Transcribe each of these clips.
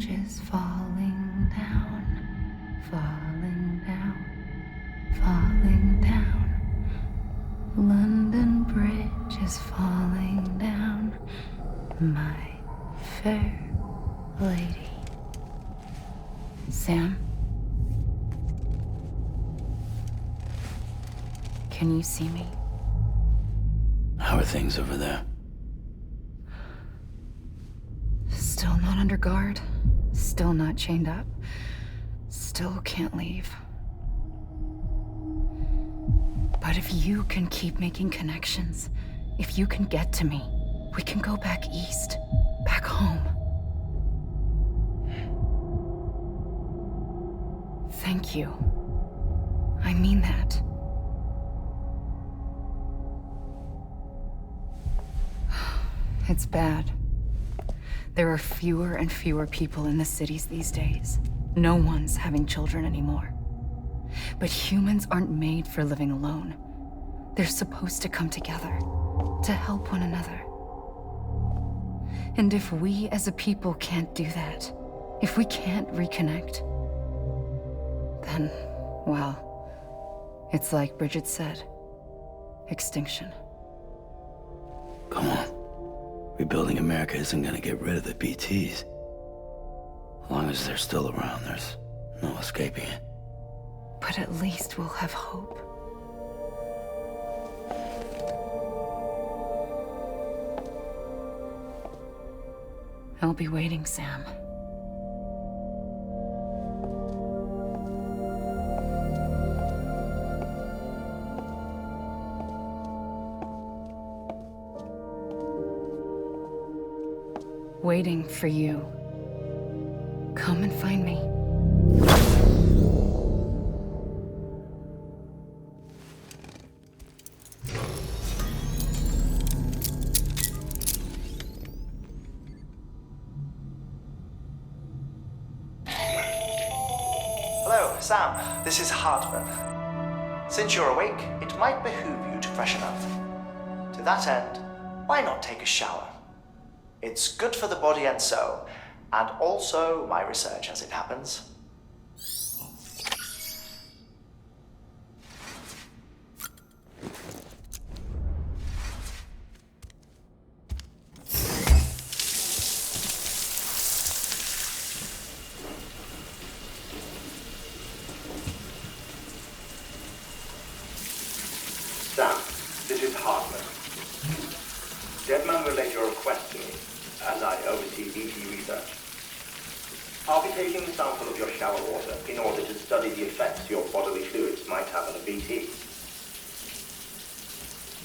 bridge is falling down, falling down, falling down. London Bridge is falling down, my fair lady. Sam? Can you see me? How are things over there? Still not under guard, still not chained up, still can't leave. But if you can keep making connections, if you can get to me, we can go back east, back home. Thank you. I mean that. It's bad. There are fewer and fewer people in the cities these days. No one's having children anymore. But humans aren't made for living alone. They're supposed to come together, to help one another. And if we as a people can't do that, if we can't reconnect, then, well, it's like Bridget said, extinction. Come on. Rebuilding America isn't gonna get rid of the BTs. As long as they're still around, there's no escaping it. But at least we'll have hope. I'll be waiting, Sam. Waiting for you. Come and find me. Hello, Sam. This is Hartman. Since you're awake, it might behoove you to freshen up. To that end, why not take a shower? It's good for the body and soul, and also my research as it happens. Sam, this is Hartman. Deadman relayed your request to me, as I oversee BT research. I'll be taking a sample of your shower water in order to study the effects your bodily fluids might have on a BT.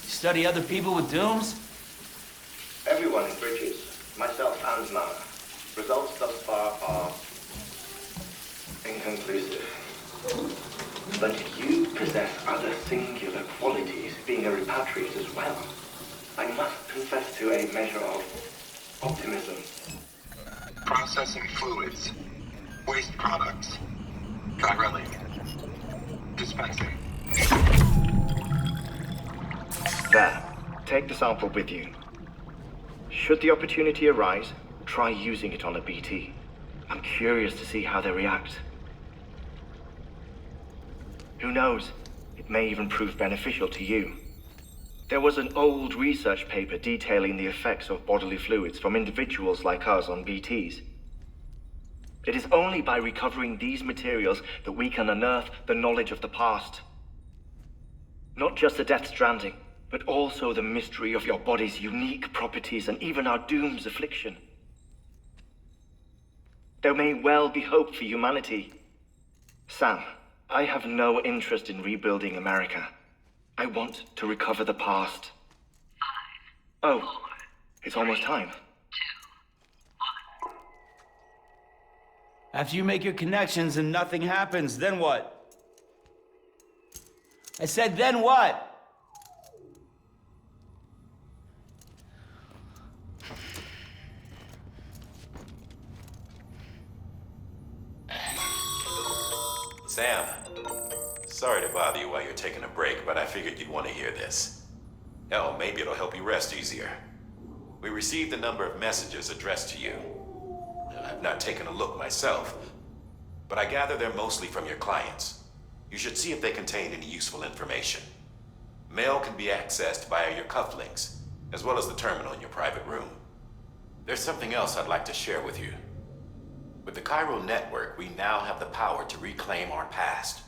Study other people with dooms? Everyone in Bridges, myself and Mama. Results thus far are inconclusive. But you possess other singular qualities, being a repatriate as well. I must confess to a measure of optimism. Processing fluids. Waste products. Direlling. Dispensing. There. Take the sample with you. Should the opportunity arise, try using it on a BT. I'm curious to see how they react. Who knows? It may even prove beneficial to you. There was an old research paper detailing the effects of bodily fluids from individuals like us on BTs. It is only by recovering these materials that we can unearth the knowledge of the past. Not just the Death Stranding, but also the mystery of your body's unique properties and even our doom's affliction. There may well be hope for humanity. Sam, I have no interest in rebuilding America. I want to recover the past. 5, oh, 4, it's almost time. 2, 1. After you make your connections and nothing happens, then what? I said, then what? Sam, sorry to bother you while you're taking a break, but I figured you'd want to hear this. Hell, maybe it'll help you rest easier. We received a number of messages addressed to you. I've not taken a look myself, but I gather they're mostly from your clients. You should see if they contain any useful information. Mail can be accessed via your cufflinks, as well as the terminal in your private room. There's something else I'd like to share with you. With the Chiral network, we now have the power to reclaim our past.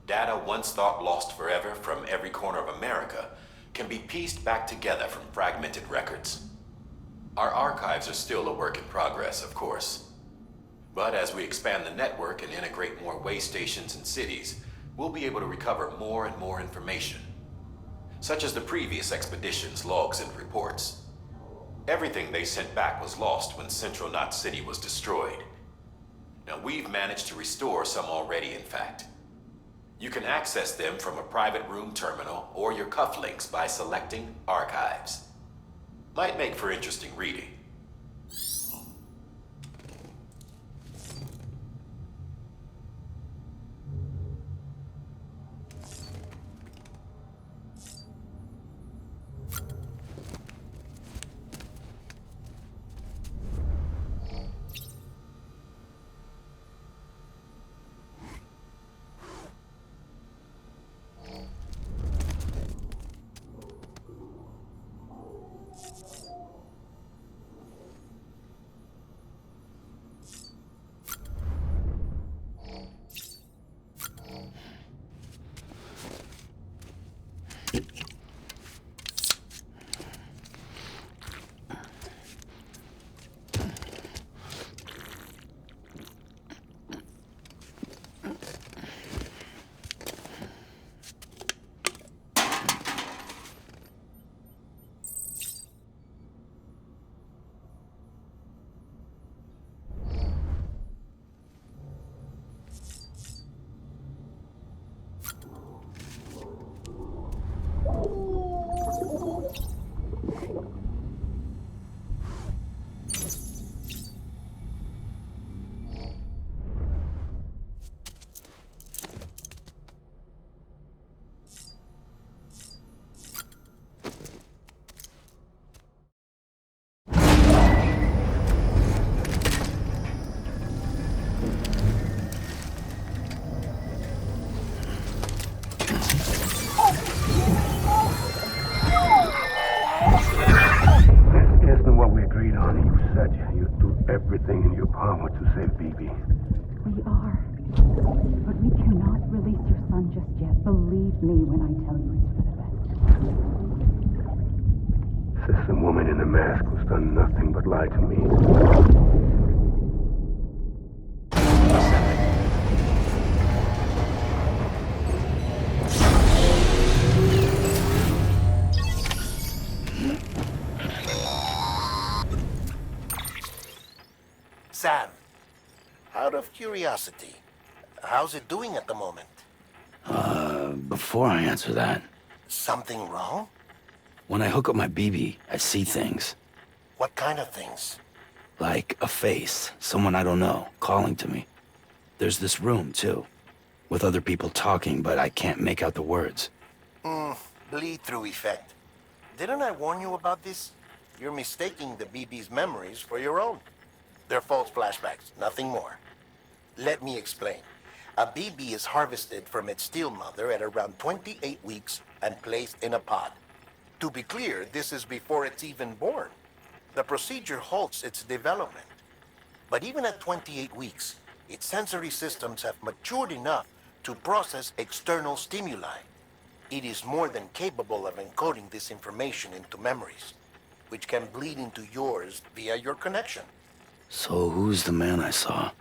Data once thought lost forever from every corner of America can be pieced back together from fragmented records. Our archives are still a work in progress, of course. But as we expand the network and integrate more way stations and cities, we'll be able to recover more and more information, such as the previous expedition's logs and reports. Everything they sent back was lost when Central Knot City was destroyed. Now we've managed to restore some already, in fact. You can access them from a private room terminal or your cufflinks by selecting Archives. Might make for interesting reading. Everything in your power to save BB. We are. But we cannot release your son just yet. Believe me when I tell you it's for the best. Says the woman in the mask who's done nothing but lie to me. Sam, out of curiosity, how's it doing at the moment? Before I answer that, Something wrong? when I hook up my BB, I see things. What kind of things? Like a face, someone I don't know, calling to me. There's this room, too, with other people talking, but I can't make out the words. Bleed-through effect. Didn't I warn you about this? You're mistaking the BB's memories for your own. They're false flashbacks, nothing more. Let me explain. A BB is harvested from its steel mother at around 28 weeks and placed in a pod. To be clear, this is before it's even born. The procedure halts its development. But even at 28 weeks, its sensory systems have matured enough to process external stimuli. It is more than capable of encoding this information into memories, which can bleed into yours via your connection. So who's the man I saw?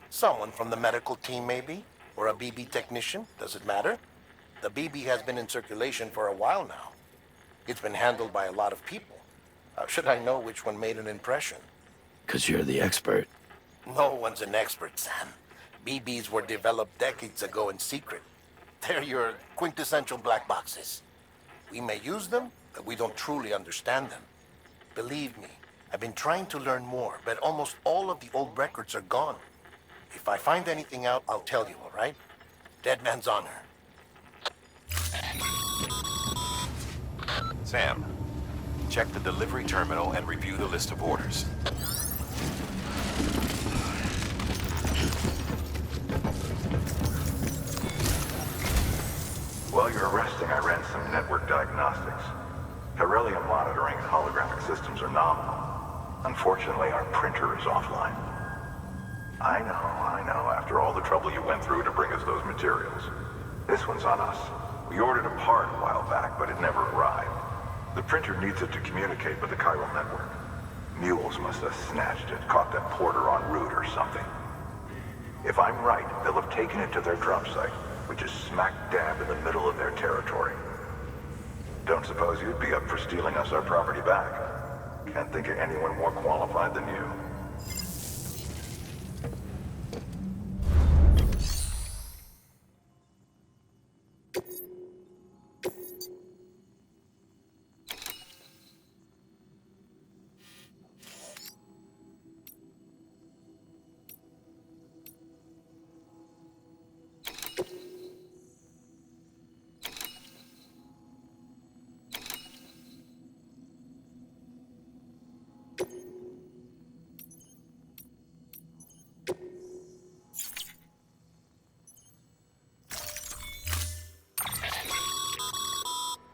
Someone from the medical team, maybe? Or a BB technician? Does it matter? The BB has been in circulation for a while now. It's been handled by a lot of people. How should I know which one made an impression? 'Cause you're the expert. No one's an expert, Sam. BBs were developed decades ago in secret. They're your quintessential black boxes. We may use them, but we don't truly understand them. Believe me, I've been trying to learn more, but almost all of the old records are gone. If I find anything out, I'll tell you, all right? Dead man's honor. Sam, check the delivery terminal and review the list of orders. suggesting I ran some network diagnostics. Beryllium monitoring and holographic systems are nominal. Unfortunately, our printer is offline. I know, after all the trouble you went through to bring us those materials. This one's on us. We ordered a part a while back, but it never arrived. The printer needs it to communicate with the chiral network. Mules must have snatched it, caught that porter en route or something. If I'm right, they'll have taken it to their drop site, which is smack dab in the middle of their territory. Don't suppose you'd be up for stealing us our property back? Can't think of anyone more qualified than you.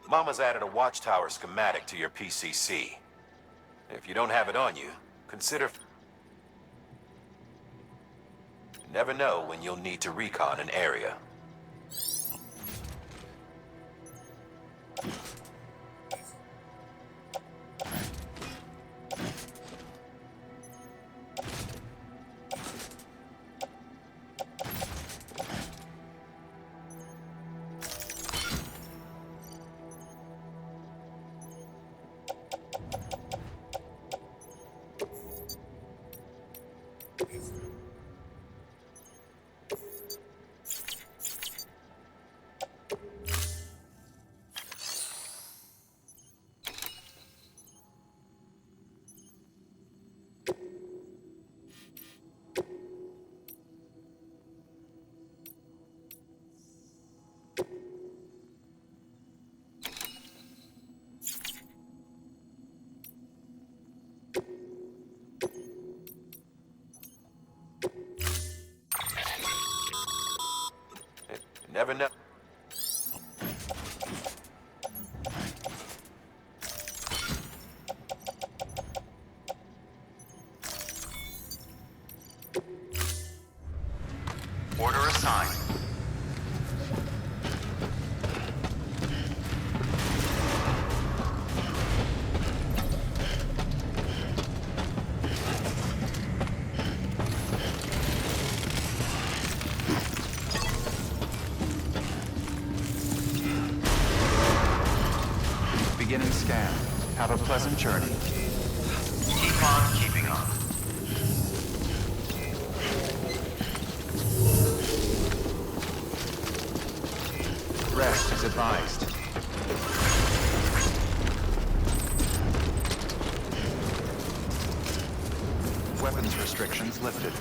Mama's added a watchtower schematic to your PCC. If you don't have it on you, consider... You never know when you'll need to recon an area. Never know. Order assigned. Beginning scan. Have a pleasant journey. Keep on keeping on. Rest is advised. Weapons restrictions lifted.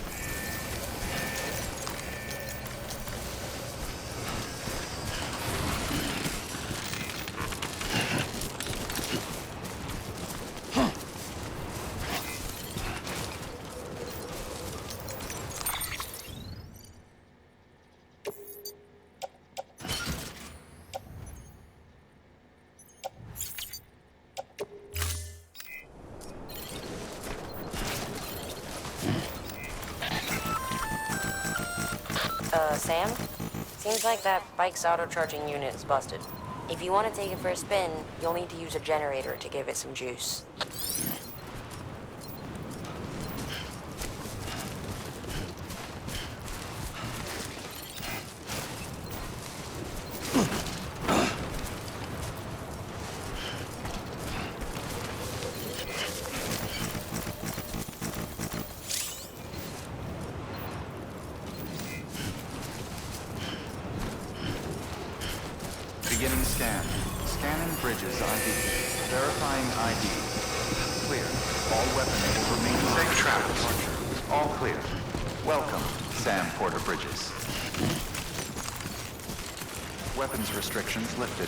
Sam? Seems like that bike's auto-charging unit is busted. If you want to take it for a spin, you'll need to use a generator to give it some juice. Beginning scan. Scanning bridges ID. Verifying ID. Clear. All weapons remain safe travels. All clear. Welcome, Sam Porter Bridges. Weapons restrictions lifted.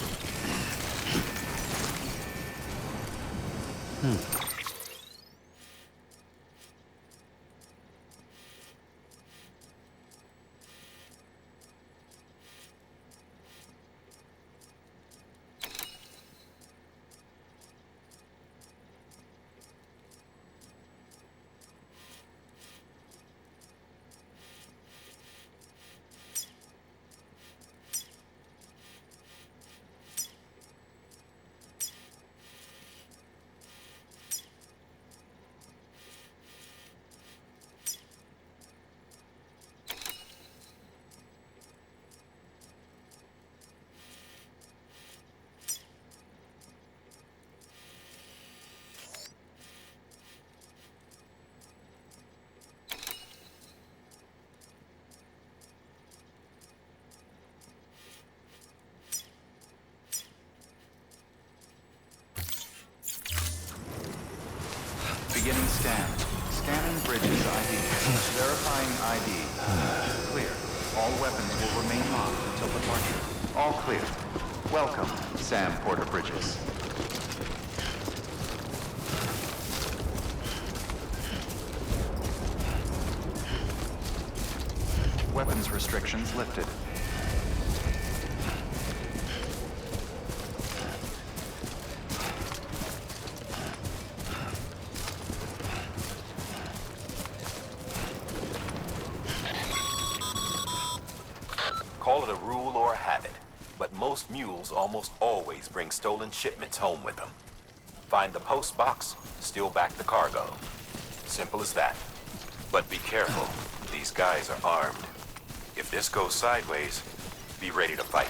Scan. Scanning bridges ID. Verifying ID. Clear. All weapons will remain locked until departure. All clear. Welcome, Sam Porter Bridges. Weapons restrictions lifted. Call it a rule or a habit, but most mules almost always bring stolen shipments home with them. Find the post box, steal back the cargo. Simple as that. But be careful. These guys are armed. If this goes sideways, be ready to fight.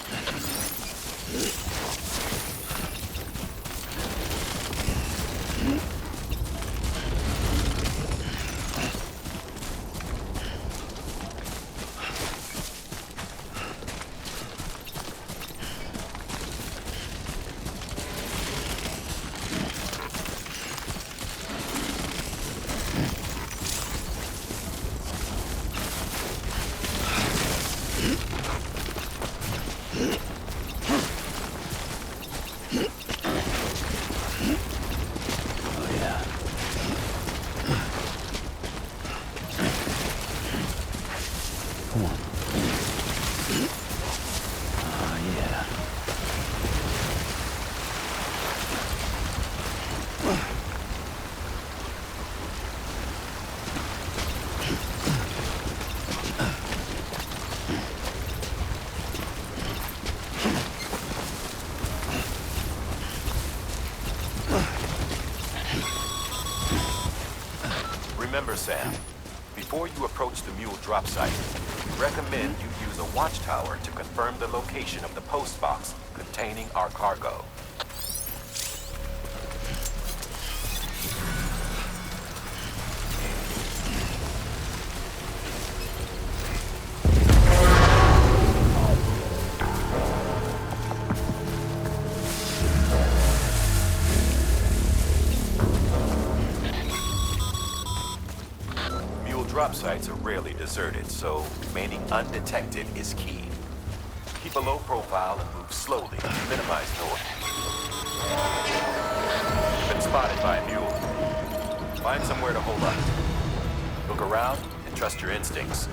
Remember, Sam, before you approach the mule drop site, we recommend you use a watchtower to confirm the location of the post box containing our cargo. Drop sites are rarely deserted, so remaining undetected is key. Keep a low profile and move slowly to minimize noise. You've been spotted by a mule. Find somewhere to hold up. Look around and trust your instincts.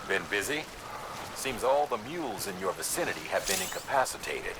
Been busy? Seems all the mules in your vicinity have been incapacitated.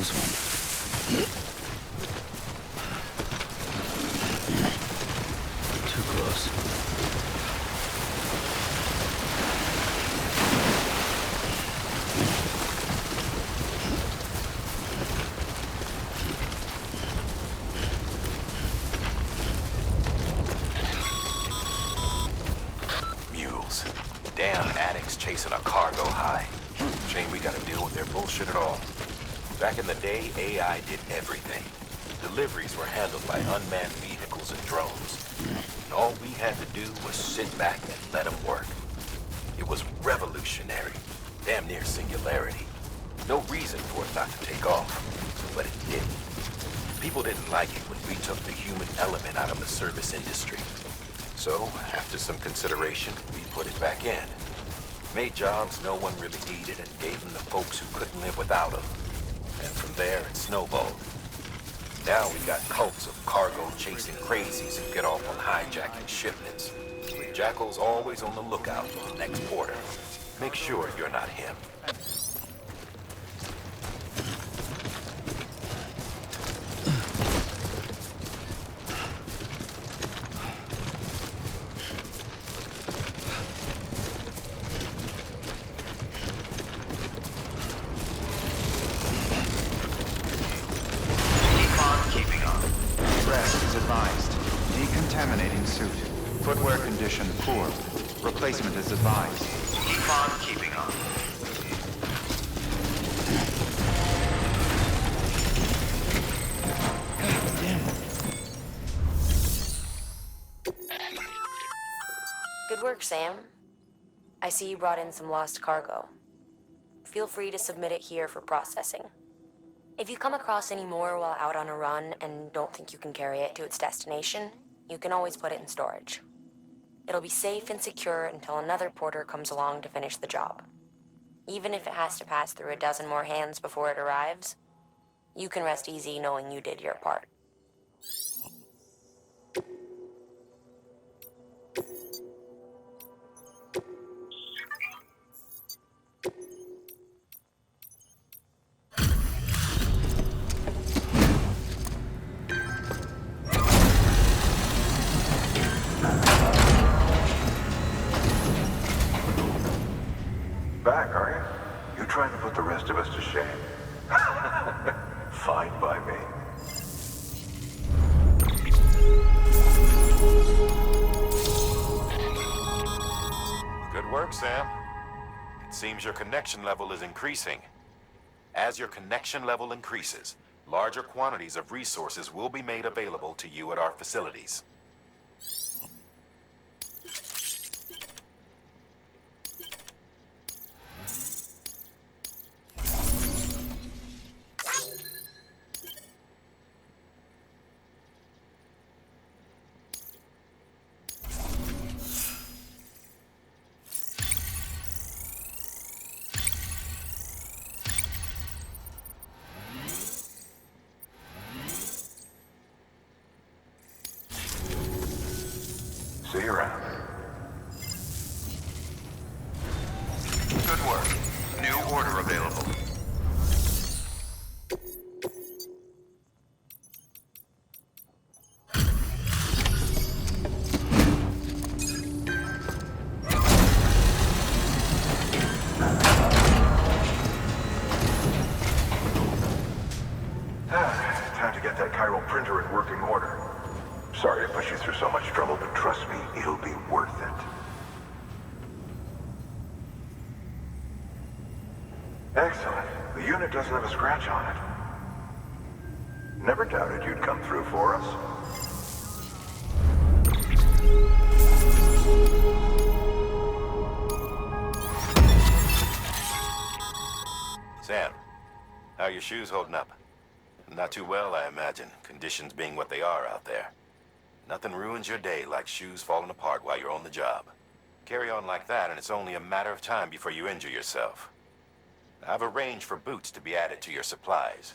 close one. Too close. Mules. Damn addicts chasing a cargo high. Shame we gotta deal with their bullshit at all. Back in the day, AI did everything. Deliveries were handled by unmanned vehicles and drones. And all we had to do was sit back and let them work. It was revolutionary. Damn near singularity. No reason for it not to take off. But it didn't. People didn't like it when we took the human element out of the service industry. So, after some consideration, we put it back in. Made jobs no one really needed and gave them to folks who couldn't live without them. And from there, it snowballed. Now we got cults of cargo-chasing crazies who get off on hijacking shipments. With jackals always on the lookout for the next order. Make sure you're not him. Decontaminating suit. Footwear condition poor. Replacement is advised. Keep on keeping on. Good work, Sam. I see you brought in some lost cargo. Feel free to submit it here for processing. If you come across any more while out on a run and don't think you can carry it to its destination, you can always put it in storage. It'll be safe and secure until another porter comes along to finish the job. Even if it has to pass through a dozen more hands before it arrives, you can rest easy knowing you did your part. Back, are you? You're trying to put the rest of us to shame. Fine by me. Good work, Sam. It seems your connection level is increasing. As your connection level increases, larger quantities of resources will be made available to you at our facilities. See you around. Good work. New order available. Time to get that chiral printer in working order. Sorry to push you through so much trouble, but trust me, it'll be worth it. Excellent. The unit doesn't have a scratch on it. Never doubted you'd come through for us. Sam, how are your shoes holding up? Not too well, I imagine, conditions being what they are out there. Nothing ruins your day like shoes falling apart while you're on the job. Carry on like that, and it's only a matter of time before you injure yourself. I've arranged for boots to be added to your supplies.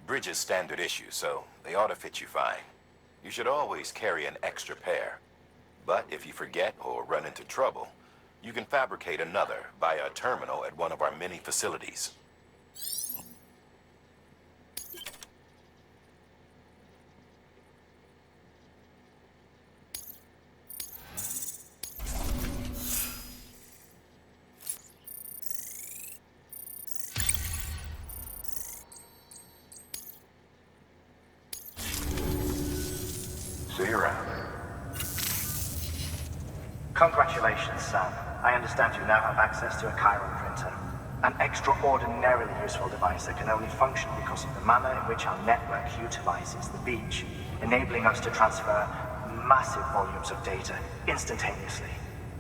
Bridges standard issue, so they ought to fit you fine. You should always carry an extra pair. But if you forget or run into trouble, you can fabricate another via a terminal at one of our many facilities. Congratulations, Sam. I understand you now have access to a chiral printer. An extraordinarily useful device that can only function because of the manner in which our network utilizes the beach, enabling us to transfer massive volumes of data instantaneously.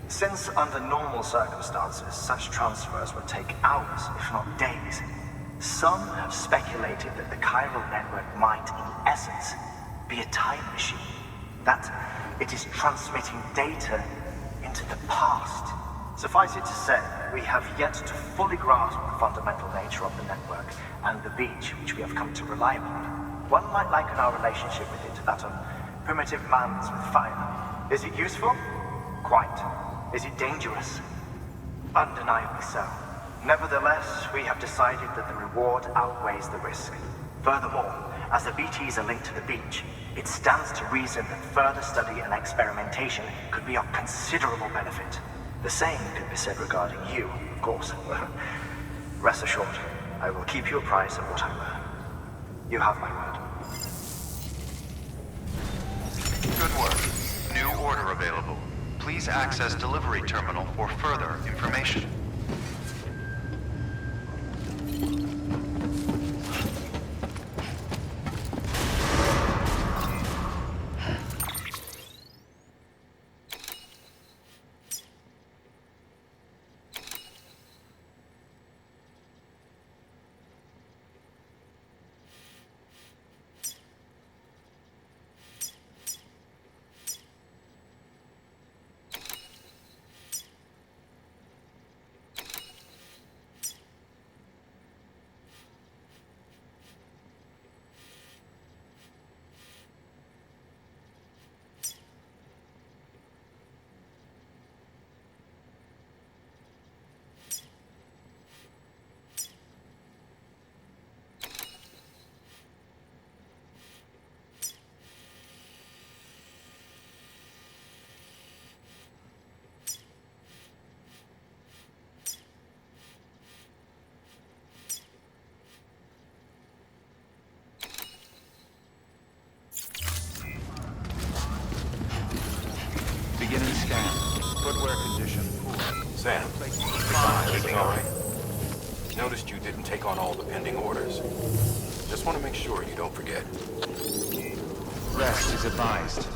Since under normal circumstances, such transfers would take hours, if not days, some have speculated that the chiral network might, in essence, be a time machine. That it is transmitting data into the past. Suffice it to say, we have yet to fully grasp the fundamental nature of the network and the beach which we have come to rely upon. One might liken our relationship with it to that of primitive man's with fire. Is it useful? Quite. Is it dangerous? Undeniably so. Nevertheless, we have decided that the reward outweighs the risk. Furthermore, as the BTs are linked to the beach, it stands to reason that further study and experimentation could be of considerable benefit. The same could be said regarding you, of course. Rest assured, I will keep you apprised of what I learn. You have my word. Good work. New order available. Please access delivery terminal for further information. Beginning scan. Footwear condition poor. Sam, everything all right? Noticed you didn't take on all the pending orders. Just want to make sure you don't forget. Rest is advised.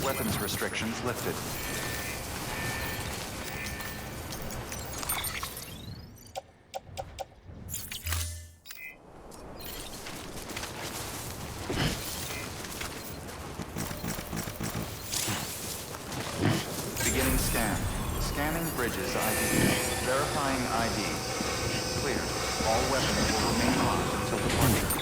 Weapons restrictions lifted. Beginning scan. Scanning bridges ID. Verifying ID. Clear. All weapons will remain locked until departure.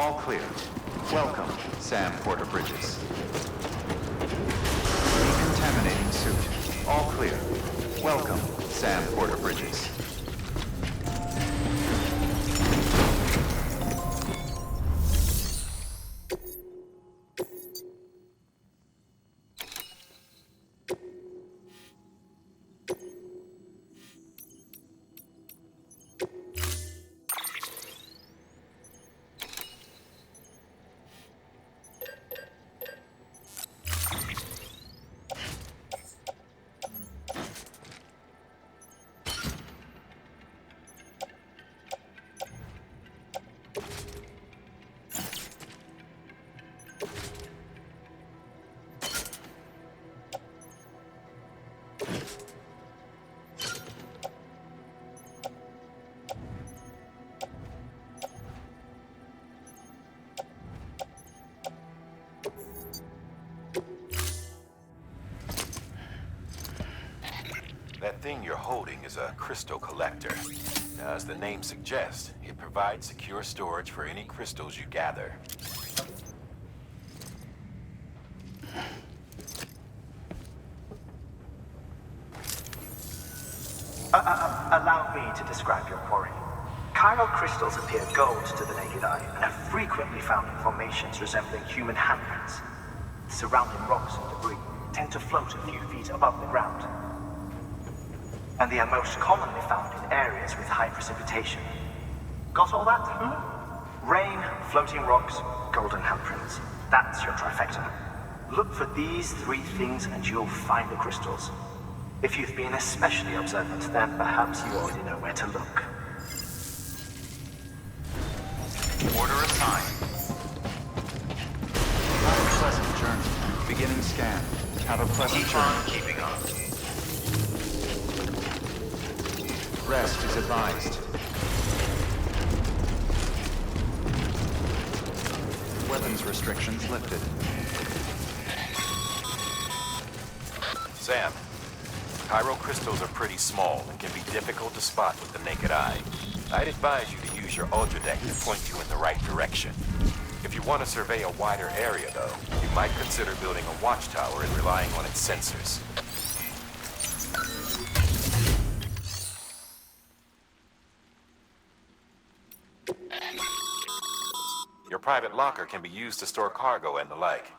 All clear. Welcome, Sam Porter Bridges. Decontaminating suit. All clear. Welcome, Sam Porter Bridges. That thing you're holding is a crystal collector. Now, as the name suggests, it provides secure storage for any crystals you gather. Allow me to describe your quarry. Chiral crystals appear gold to the naked eye and are frequently found in formations resembling human handprints. Surrounding rocks and debris tend to float a few feet above the ground. And they are most commonly found in areas with high precipitation. Got all that? Rain, floating rocks, golden handprints. That's your trifecta. Look for these three things and you'll find the crystals. If you've been especially observant, then perhaps you already know where to look. Order assigned. Have a pleasant journey. Beginning scan. Have a pleasant journey. Keeping on. Rest is advised. Weapons restrictions lifted. Sam, chiral crystals are pretty small and can be difficult to spot with the naked eye. I'd advise you to use your ultradeck to point you in the right direction. If you want to survey a wider area, though, you might consider building a watchtower and relying on its sensors. Your private locker can be used to store cargo and the like.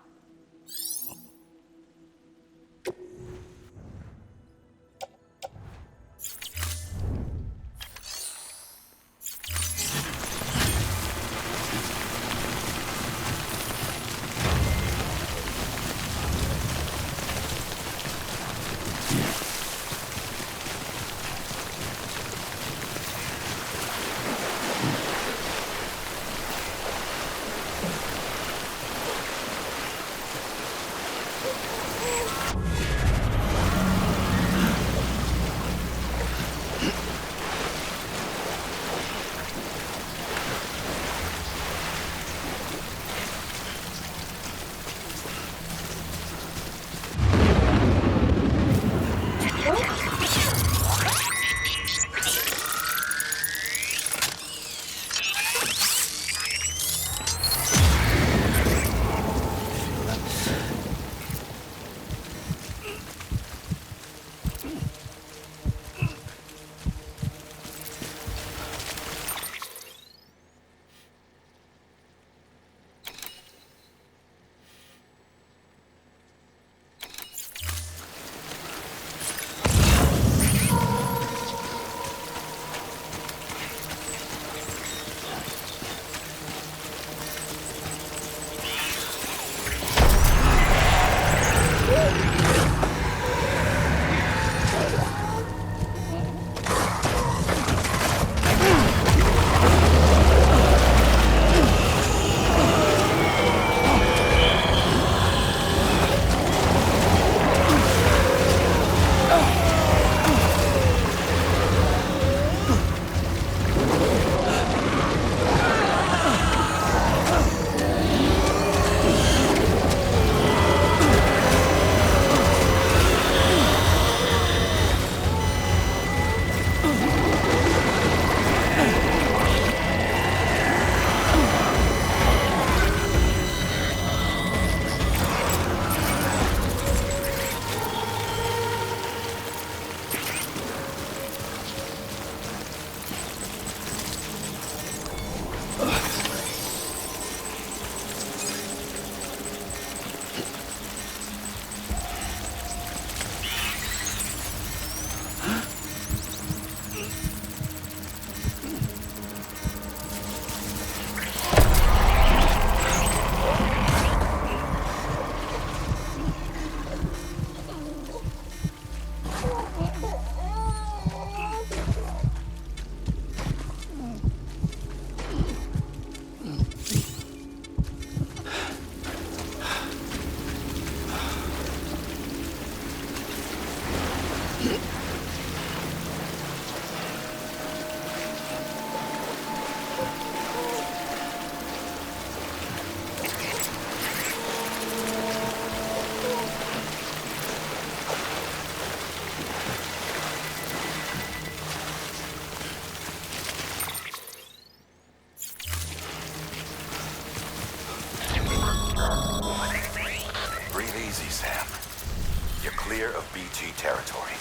Territory.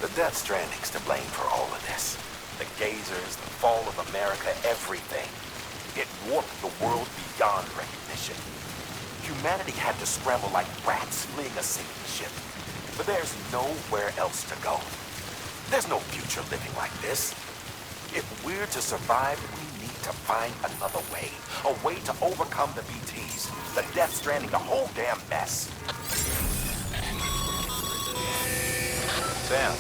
The Death Stranding's to blame for all of this. The gazers, the fall of America, everything. It warped the world beyond recognition. Humanity had to scramble like rats fleeing a sinking ship. But there's nowhere else to go. There's no future living like this. If we're to survive, we need to find another way. A way to overcome the BTs, the Death Stranding, the whole damn mess. Sam,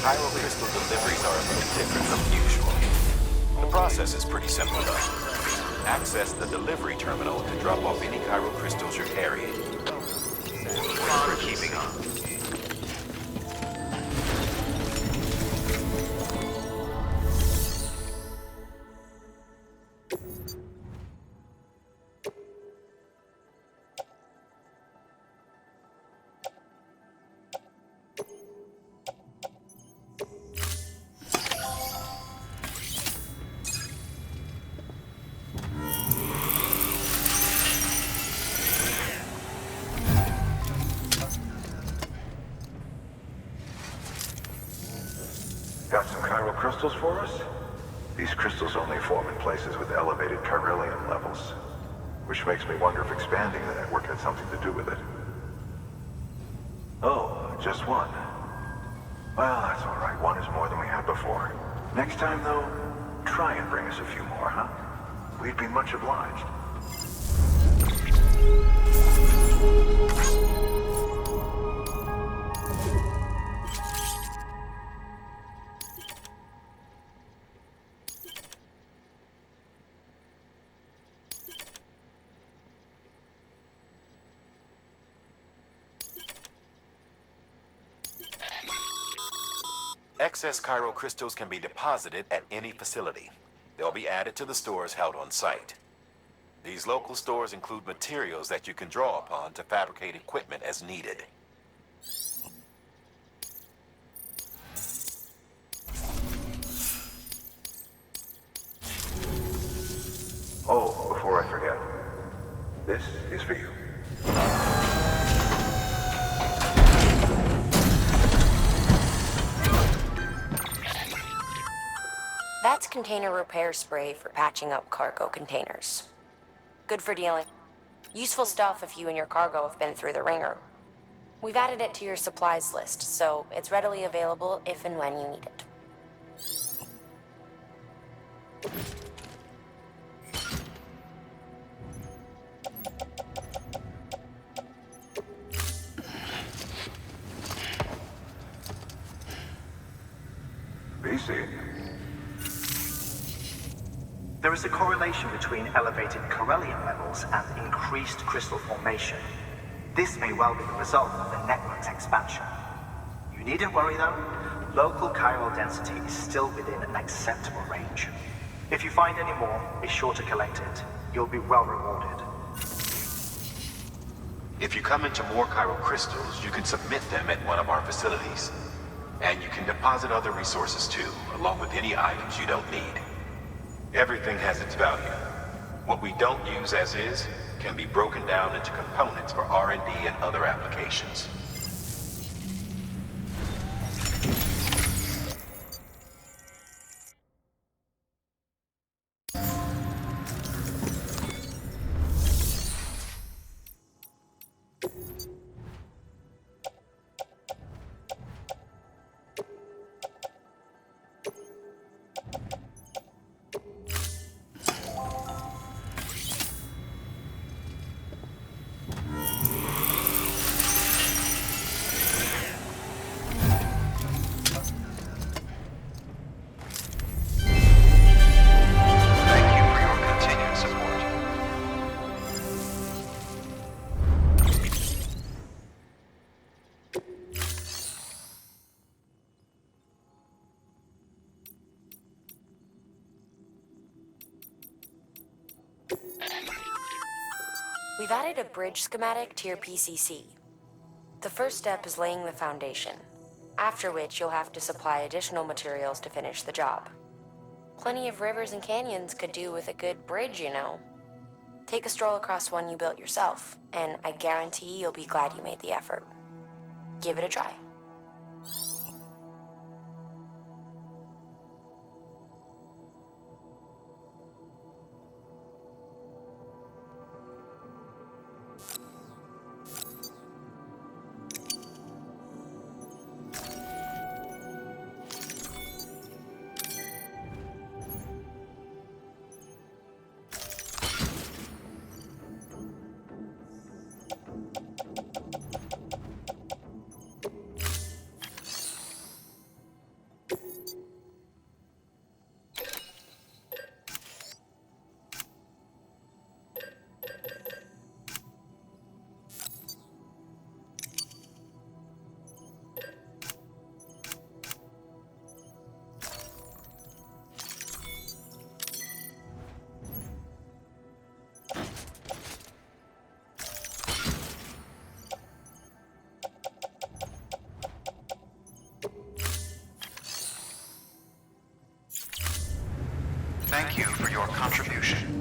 Pyro crystal deliveries are a little different from usual. The process is pretty simple though. Access the delivery terminal to drop off any Pyro crystals you're carrying. We're keeping on. Got some chiral crystals for us? These crystals only form in places with elevated chiralium levels, which makes me wonder if expanding the network had something to do with it. Oh, just one. Well, that's all right. One is more than we had before. Next time, though, try and bring us a few more, huh? We'd be much obliged. Excess chiral crystals can be deposited at any facility. They'll be added to the stores held on site. These local stores include materials that you can draw upon to fabricate equipment as needed. Oh, before I forget, this is for you. That's container repair spray for patching up cargo containers. Good for dealing. Useful stuff if you and your cargo have been through the ringer. We've added it to your supplies list, so it's readily available if and when you need it. BC. There is a correlation between elevated chiralium levels and increased crystal formation. This may well be the result of the network's expansion. You needn't worry though. Local chiral density is still within an acceptable range. If you find any more, be sure to collect it. You'll be well rewarded. If you come into more chiral crystals, you can submit them at one of our facilities. And you can deposit other resources too, along with any items you don't need. Everything has its value. What we don't use as is can be broken down into components for R&D and other applications. We've added a bridge schematic to your PCC. The first step is laying the foundation, after which you'll have to supply additional materials to finish the job. Plenty of rivers and canyons could do with a good bridge, you know. Take a stroll across one you built yourself, and I guarantee you'll be glad you made the effort. Give it a try. Thank you for your contribution.